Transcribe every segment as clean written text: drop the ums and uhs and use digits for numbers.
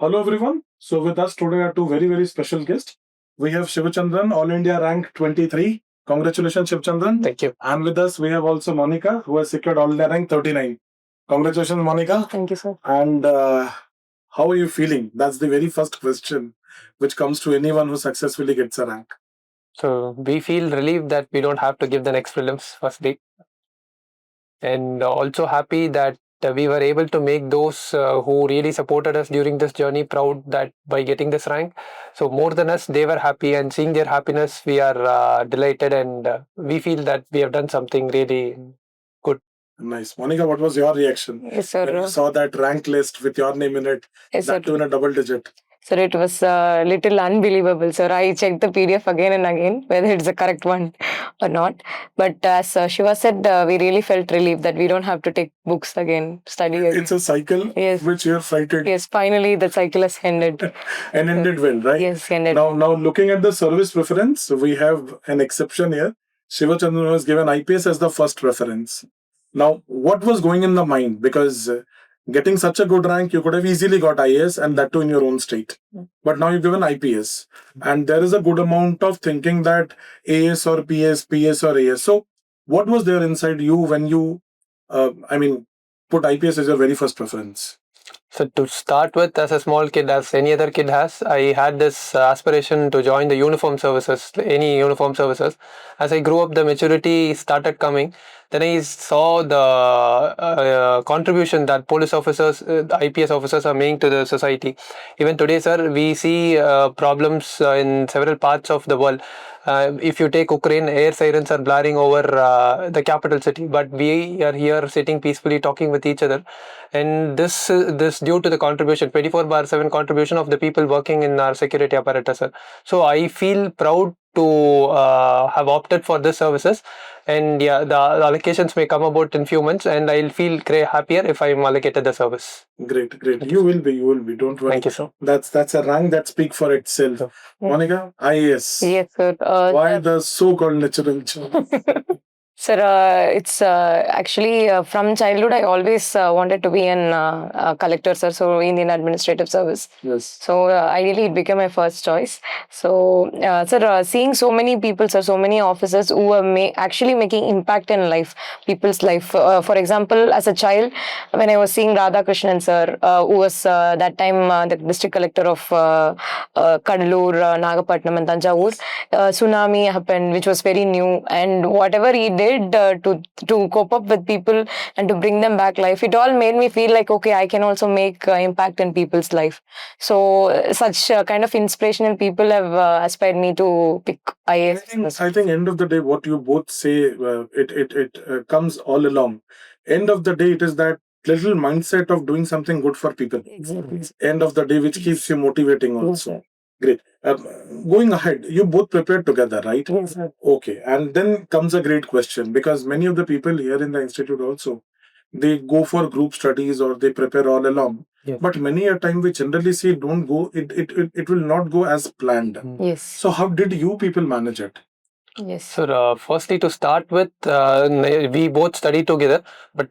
Hello everyone. So with us today are two very special guests. We have SIVACHANDRAN, All India rank 23. Congratulations, SIVACHANDRAN. Thank you. And with us we have also Monica, who has secured All India rank 39. Congratulations, Monica. Thank you, sir. And how are you feeling? That's the very first question which comes to anyone who successfully gets a rank. So we feel relieved that we don't have to give the next prelims first day, and also happy that we were able to make those who really supported us during this journey proud that by getting this rank. So more than us, they were happy, and seeing their happiness, we are delighted, and we feel that we have done something really good. Nice. Monica, what was your reaction Yes, sir. when you saw that rank list with your name in it, Yes, sir. that too in a double digit? Sir, it was a little unbelievable, sir. I checked the PDF again and again whether it's the correct one or not. But as Shiva said, we really felt relieved that we don't have to take books again, study again. It's a cycle Yes. which you're fighting. Yes, finally the cycle has ended. And ended well, right? Yes, ended. Now looking at the service preference, we have an exception here. Shivachandran was given IPS as the first preference. Now, what was going in the mind? Because getting such a good rank, you could have easily got IAS and that too in your own state. But now you're given IPS. And there is a good amount of thinking that AS or PS, PS or AS. So, what was there inside you when you, put IPS as your very first preference? So to start with, as a small kid, as any other kid has, I had this aspiration to join the uniform services, any uniform services. As I grew up, the maturity started coming. Then I saw the contribution that police officers, the IPS officers are making to the society. Even today, sir, we see problems in several parts of the world. If you take Ukraine, air sirens are blaring over the capital city, but we are here sitting peacefully talking with each other. And this due to the contribution, 24/7 contribution of the people working in our security apparatus, sir. So I feel proud to have opted for this services, and yeah, the allocations may come about in few months, and I'll feel happier if I'm allocated the service. Great. You will be. Don't worry. Thank you, sir. That's a rank that speaks for itself. Yes. Monica, IAS. Yes, sir. Why the so-called natural choice? Sir, it's actually from childhood I always wanted to be a collector, sir. So Indian Administrative Service. Yes. So ideally it became my first choice. So sir, seeing so many people, sir, so many officers who are actually making impact in life, people's life. For example, as a child, when I was seeing Radha Krishnan, sir, who was that time the district collector of Kadalur, Nagapattinam and Tanjavur, tsunami happened, which was very new, and whatever he did to cope up with people and to bring them back life, it all made me feel like, okay, I can also make impact in people's life. So such kind of inspirational people have aspired me to pick IAS. I think end of the day, what you both say, it comes all along. End of the day, it is that little mindset of doing something good for people. Exactly. End of the day, which keeps you motivating also. Yes, Great. Going ahead, you both prepared together, right? yes, sir. Okay. And then comes a great question, because many of the people here in the institute also, they go for group studies or they prepare all along. Yes. But many a time we generally see it will not go as planned. Yes. So how did you people manage it? Yes. So firstly, to start with, we both studied together, but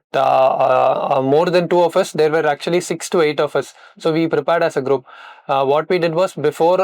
more than two of us, there were actually 6 to 8 of us. So we prepared as a group. What we did was, before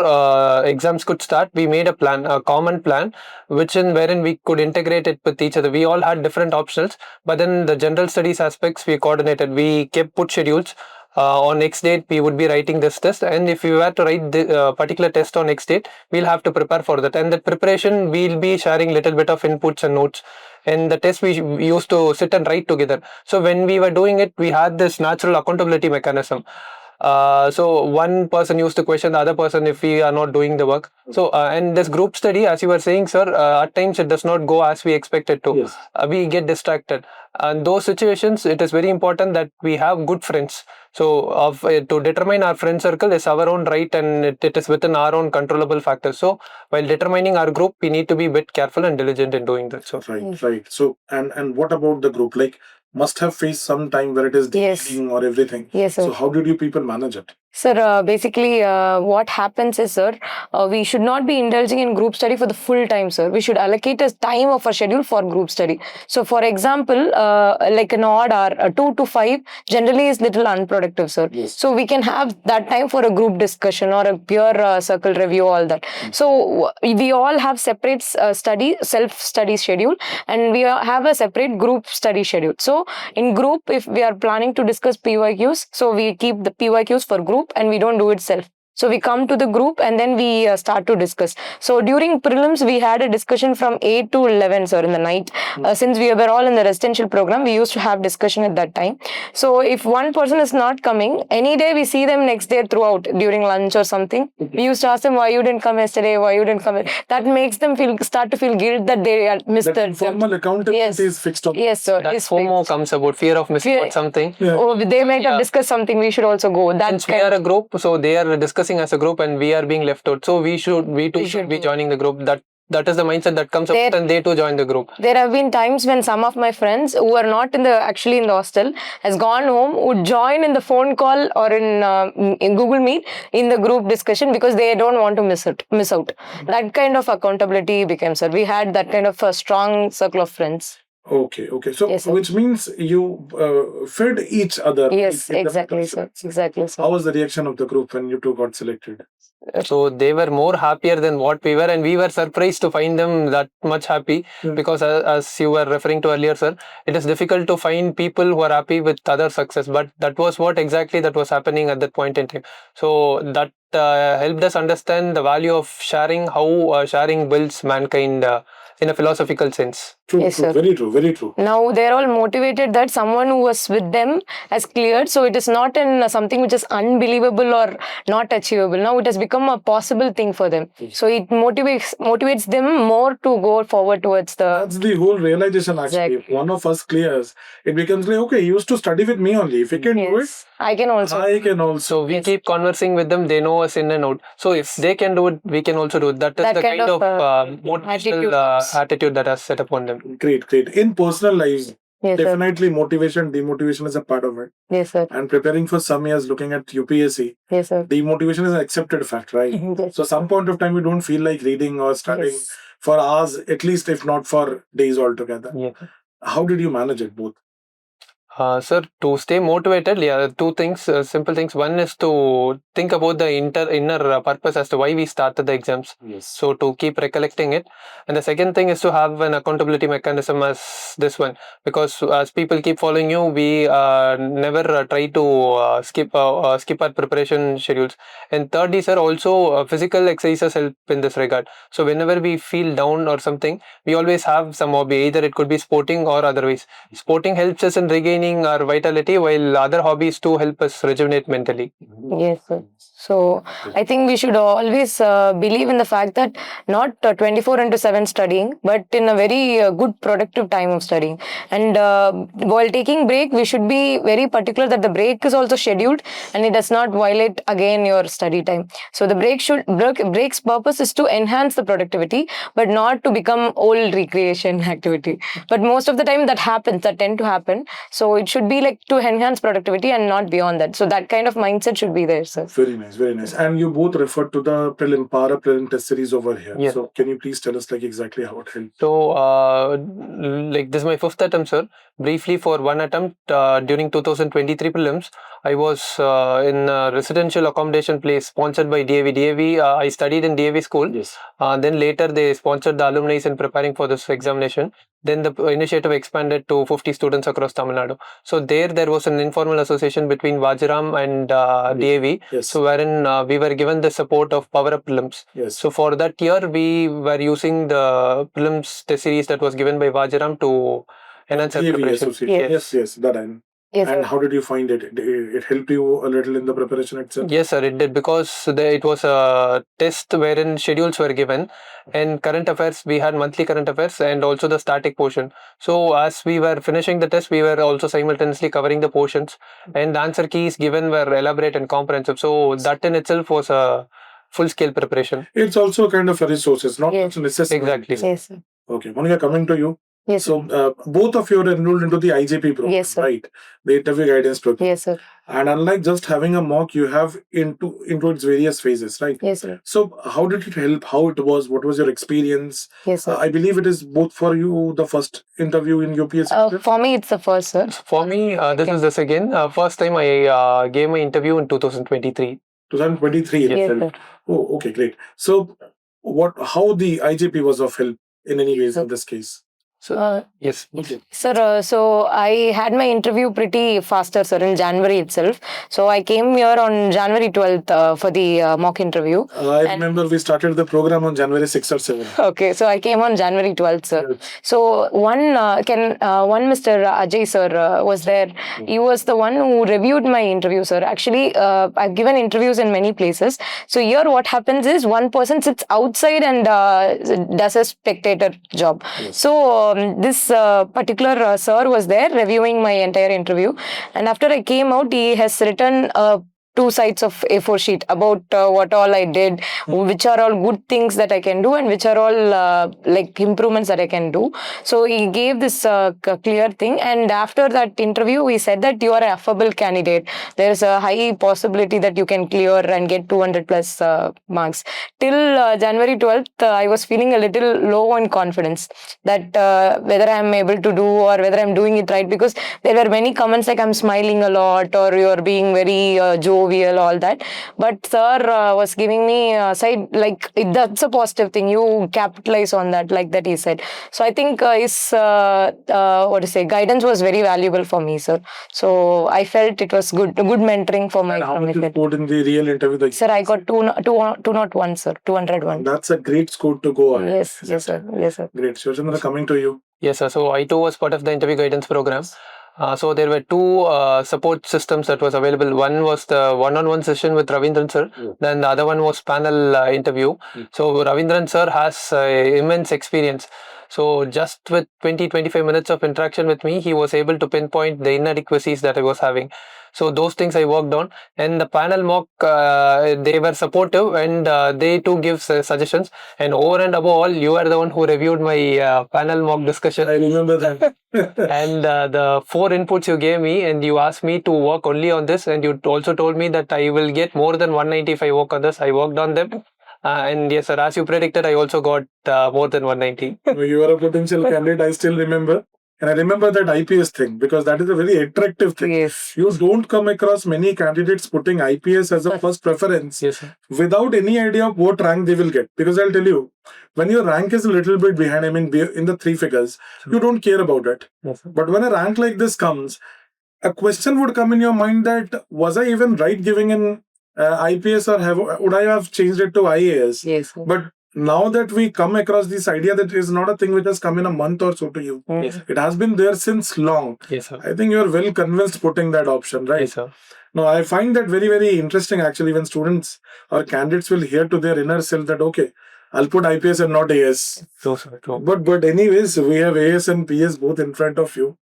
exams could start, we made a common plan, wherein we could integrate it with each other. We all had different options, but then the general studies aspects we coordinated. We put schedules. On next date, we would be writing this test, and if we were to write the particular test on next date, we'll have to prepare for that. And that preparation, we'll be sharing little bit of inputs and notes. And the test we used to sit and write together. So when we were doing it, we had this natural accountability mechanism. So one person used to question the other person if we are not doing the work. So and this group study, as you were saying, sir, at times it does not go as we expect it to. Yes. We get distracted. And those situations, it is very important that we have good friends. So to determine our friend circle is our own right, and it is within our own controllable factors. So while determining our group, we need to be a bit careful and diligent in doing that. So Right. So and what about the group? Like, must have faced some time where it is Yes. dealing or everything. Yes, sir. So how did you people manage it? Sir, basically, what happens is, sir, we should not be indulging in group study for the full time, sir. We should allocate a time of our schedule for group study. So, for example, like an odd hour, 2 to 5, generally is little unproductive, sir. Yes. So, we can have that time for a group discussion or a pure circle review, all that. So, we all have separate self-study schedule, and we have a separate group study schedule. So, in group, if we are planning to discuss PYQs, so we keep the PYQs for group and we don't do it self. So we come to the group and then we start to discuss. So during prelims, we had a discussion from 8 to 11, sir, in the night. Since we were all in the residential program, we used to have discussion at that time. So if one person is not coming, any day we see them next day throughout during lunch or something. We used to ask them, why you didn't come yesterday? Why you didn't come? That makes them start to feel guilt that they missed That the informal accountability Yes. is fixed on. Yes, sir. That It's FOMO fixed. comes about, fear of missing Fear- out something. Yeah. Oh, they might have Yeah. discussed something. We should also go. That Since we are a group, so they are discussing as a group and we are being left out. So we too We should should be go. joining the group. That is the mindset that comes up There- and they too join the group. There have been times when some of my friends who are not actually in the hostel has gone home, would join in the phone call or in Google Meet in the group discussion because they don't want to miss out. That kind of accountability became, sir. We had that kind of a strong circle of friends. Okay. So Yes, sir. which means you fed each other. Yes, in the exactly, discussion. sir. Exactly, sir. How was the reaction of the group when you two got selected? So they were more happier than what we were, and we were surprised to find them that much happy. Yeah. Because as you were referring to earlier, sir, it is difficult to find people who are happy with other success. But that was what exactly that was happening at that point in time. So that helped us understand the value of sharing, how sharing builds mankind in a philosophical sense. True, Yes, true. sir. Very true. Now they're all motivated that someone who was with them has cleared. So it is not in something which is unbelievable or not achievable. Now it has become a possible thing for them. So it motivates them more to go forward towards the. That's the whole realization actually. If Exactly. one of us clears, it becomes like, okay, he used to study with me only. If he can do it, Yes, I can also. I can also. So we Yes. keep conversing with them. They know us in and out. So if they can do it, we can also do it. That is That the kind kind of, of motivational attitude that has set upon them. Great. In personal lives, Yes, sir. definitely motivation, demotivation is a part of it. Yes, sir. And preparing for some years, looking at UPSC, Yes, sir. demotivation is an accepted fact, right? Yes. So some point of time we don't feel like reading or studying Yes. for hours, at least if not for days altogether. Yeah. How did you manage it both? Sir, to stay motivated, two things, simple things. One is to think about the inner purpose as to why we started the exams. Yes. So to keep recollecting it. And the second thing is to have an accountability mechanism as this one. Because as people keep following you, we never try to skip our preparation schedules. And thirdly, sir, also physical exercises help in this regard. So whenever we feel down or something, we always have some hobby. Either it could be sporting or otherwise. Sporting helps us in regaining our vitality, while other hobbies too help us rejuvenate mentally. Yes, sir. So I think we should always believe in the fact that not 24/7 studying, but in a very good productive time of studying. And while taking break, we should be very particular that the break is also scheduled and it does not violate again your study time. So the break's purpose is to enhance the productivity, but not to become old recreation activity. But most of the time that tend to happen. So it should be like to enhance productivity and not beyond that. So that kind of mindset should be there, sir. Very nice. And you both referred to the para-prelim test series over here. Yes. So can you please tell us like exactly how it helped? So, like this is my 5th attempt, sir. Briefly, for one attempt during 2023 prelims, I was in a residential accommodation place sponsored by DAV. DAV, I studied in DAV school. Yes. Then later they sponsored the alumni in preparing for this examination. Then the initiative expanded to 50 students across Tamil Nadu. So there was an informal association between Vajiram and DAV. Yes. So wherein we were given the support of Power Up Prelims. Yes. So for that year, we were using the prelims test series that was given by Vajiram to enhance our DAV preparation. association. Yes. Yes. That I know. Yes, And sir. how did you find it? It helped you a little in the preparation itself? Yes, sir, it did, because it was a test wherein schedules were given, and current affairs, we had monthly current affairs and also the static portion. So as we were finishing the test, we were also simultaneously covering the portions, and the answer keys given were elaborate and comprehensive. So that in itself was a full scale preparation. It's also kind of a resource. It's not Yes. necessary. Exactly. Yes, sir. Okay. Monica, coming to you. Yes, sir. So both of you are enrolled into the IJP program, Yes, sir. right? The interview guidance program. Yes, sir. And unlike just having a mock, you have into its various phases, right? Yes, sir. So how did it help? How it was? What was your experience? Yes, sir. I believe it is both for you the first interview in UPSC. For me, it's the first, sir. For me, this is the second. First time I gave my interview in 2023. 2023 Yes, itself. sir. Oh, okay, great. So how the IJP was of help in any ways in this case? So yes. Okay. Sir, so I had my interview pretty faster, sir, in January itself. So I came here on January 12th for the mock interview. I remember we started the program on January 6th or 7th. Okay, so I came on January 12th, sir. Yes. So one Mr. Ajay sir was there. He was the one who reviewed my interview, sir. Actually, I've given interviews in many places. So here what happens is one person sits outside and does a spectator job. Yes. So this particular sir was there reviewing my entire interview. And after I came out, he has written 2 sides of A4 sheet about what all I did, which are all good things that I can do and which are all like improvements that I can do. So he gave this clear thing, and after that interview he said that you are an affable candidate. There is a high possibility that you can clear and get 200 plus marks. Till January 12th, I was feeling a little low on confidence that whether I am able to do or whether I am doing it right, because there were many comments like I'm smiling a lot or you're being very jovial, all that. But sir was giving me a side like that's a positive thing. You capitalize on that, like that he said. So I think his guidance was very valuable for me, sir. So I felt it was good mentoring for my. And how much you scored in the real interview? Sir, I got 201, sir. 201. That's a great score to go ahead. Yes, sir. Yes, sir. Great. Shivachandra, coming to you. Yes, sir. So I too was part of the interview guidance program. So there were 2 support systems that was available. One was the one-on-one session with Ravindran sir. Then the other one was panel interview. So Ravindran sir has immense experience. So just with 20-25 minutes of interaction with me, he was able to pinpoint the inadequacies that I was having. So those things I worked on. And the panel mock, they were supportive and they too give suggestions. And over and above all, you are the one who reviewed my panel mock discussion. I remember that. And the 4 inputs you gave me, and you asked me to work only on this, and you also told me that I will get more than 190 if I work on this. I worked on them. And yes, sir, as you predicted, I also got more than 190. You are a potential candidate, I still remember. And I remember that IPS thing because that is a very attractive thing. Yes. You don't come across many candidates putting IPS as a first preference Yes, sir. without any idea of what rank they will get. Because I'll tell you, when your rank is a little bit behind, I mean, in the 3 figures, you don't care about it. Yes, sir. But when a rank like this comes, a question would come in your mind that, was I even right giving in IPS or would I have changed it to IAS? Yes, sir. But now that we come across this idea that is not a thing which has come in a month or so to you. Yes. It has been there since long. Yes, sir. I think you are well convinced putting that option, right? Yes, sir. No, I find that very, very interesting actually when students or candidates will hear to their inner self that, okay, I'll put IPS and not AS. True, sir. True. But anyways, we have AS and PS both in front of you.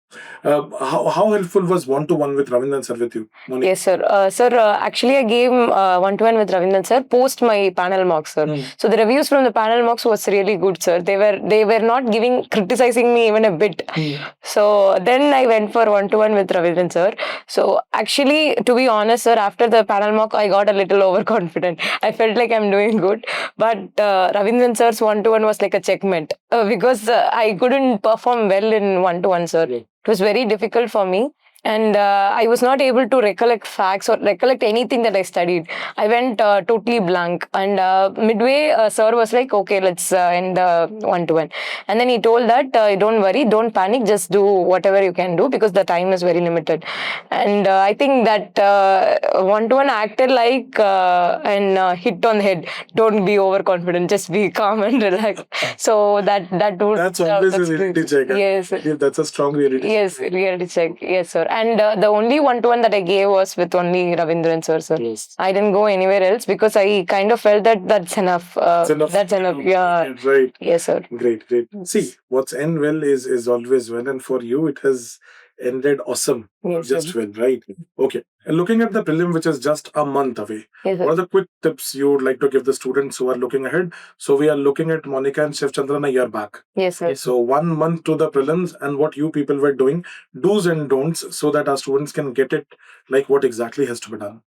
How helpful was one-to-one with Ravindran sir with you? Moni? Yes, sir. Actually, I gave one-to-one with Ravindran sir post my panel mocks, sir. So the reviews from the panel mocks was really good, sir. They were not criticizing me even a bit. So then I went for one-to-one with Ravindran sir. So actually, to be honest, sir, after the panel mock, I got a little overconfident. I felt like I'm doing good, but Ravindran sir's one-to-one was like a checkmate because I couldn't perform well in one-to-one, sir. It was very difficult for me. And I was not able to recollect facts or recollect anything that I studied. I went totally blank. And midway, sir was like, okay, let's end one-to-one. And then he told that, don't worry, don't panic, just do whatever you can do because the time is very limited. And I think that one-to-one acted like an hit on the head. Don't be overconfident, just be calm and relax. So that's always a reality check. Yes. Yeah, that's a strong reality check. Yes, reality check. Yes, sir. And the only one-to-one that I gave was with only Ravindran sir. Yes. I didn't go anywhere else because I kind of felt that that's enough. That's enough. Yeah. Right. Yes, sir. Great. See, what's end well is always well, and for you, it has ended awesome. Yes, Just sir. well, right? Okay. And looking at the prelim, which is just a month away, Yes, what are sir. the quick tips you would like to give the students who are looking ahead? So we are looking at Monica and Shivchandran a year back. Yes, sir. So 1 month to the prelims and what you people were doing, do's and don'ts, so that our students can get it like what exactly has to be done.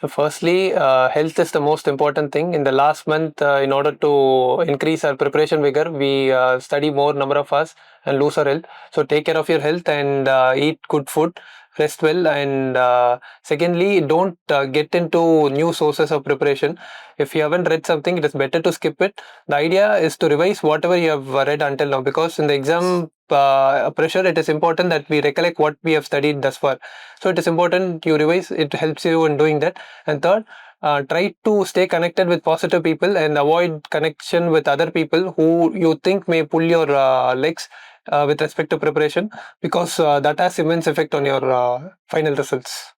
So firstly, health is the most important thing. In the last month, in order to increase our preparation vigor, we study more number of hours and lose our health. So take care of your health and eat good food, rest well, and secondly, don't get into new sources of preparation. If you haven't read something, it is better to skip it. The idea is to revise whatever you have read until now, because in the exam pressure, it is important that we recollect what we have studied thus far. So it is important you revise. It helps you in doing that. And third, try to stay connected with positive people and avoid connection with other people who you think may pull your legs with respect to preparation, because that has immense effect on your final results.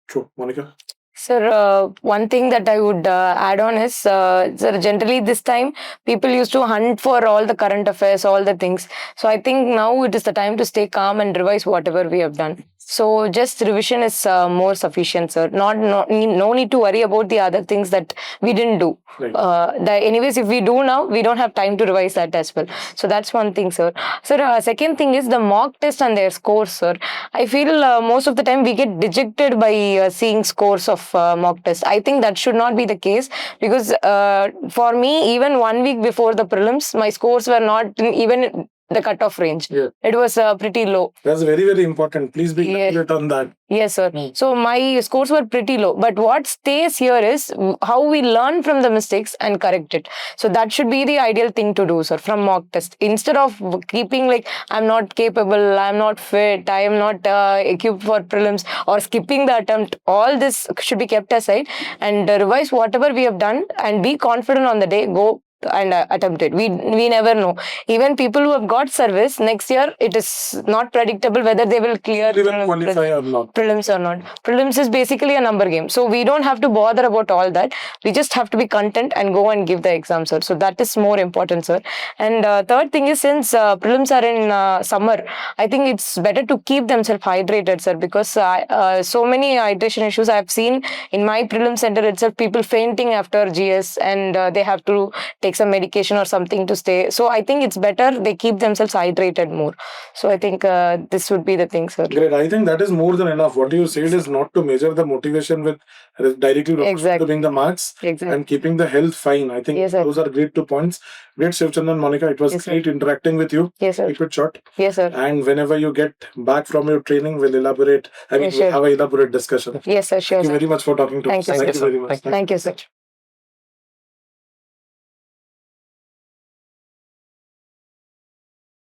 True. Monica? Sir, one thing that I would add on is, sir, generally this time people used to hunt for all the current affairs, all the things. So I think now it is the time to stay calm and revise whatever we have done. So just revision is more sufficient, sir. No need to worry about the other things that we didn't do. Right. Anyways, if we do now, we don't have time to revise that as well. So that's one thing, sir. Sir, second thing is the mock test and their scores, sir. I feel most of the time we get dejected by seeing scores of mock test. I think that should not be the case, because for me, even 1 week before the prelims, my scores were not even the cutoff range. Yeah. It was pretty low. That's very, very important. Please be accurate on that. Yes, sir. So my scores were pretty low. But what stays here is how we learn from the mistakes and correct it. So that should be the ideal thing to do, sir, from mock test. Instead of keeping like, I'm not capable, I'm not fit, I am not equipped for prelims, or skipping the attempt, all this should be kept aside and revise whatever we have done and be confident on the day. Go and attempt it. We never know. Even people who have got service next year, it is not predictable whether they will clear Qualify or not. Prelims or not. Prelims is basically a number game. So we don't have to bother about all that. We just have to be content and go and give the exam, sir. So that is more important, sir. And third thing is, since prelims are in summer, I think it's better to keep themselves hydrated, sir, because so many hydration issues I have seen in my prelim center itself, people fainting after GS, and they have to take some medication or something to stay. So I think it's better they keep themselves hydrated more. So I think this would be the thing, sir. Great. I think that is more than enough. What you said is not to measure the motivation with directly to being the marks and keeping the health fine. I think those are great 2 points. Great, Shivchandran, Monica. It was great interacting with you. Yes, sir. Keep it short. Yes, sir. And whenever you get back from your training, we'll elaborate. We'll have an elaborate discussion. Yes, sir. Sure. Thank you very much for talking to us. Thank you, Thank you very much. Thank you, sir.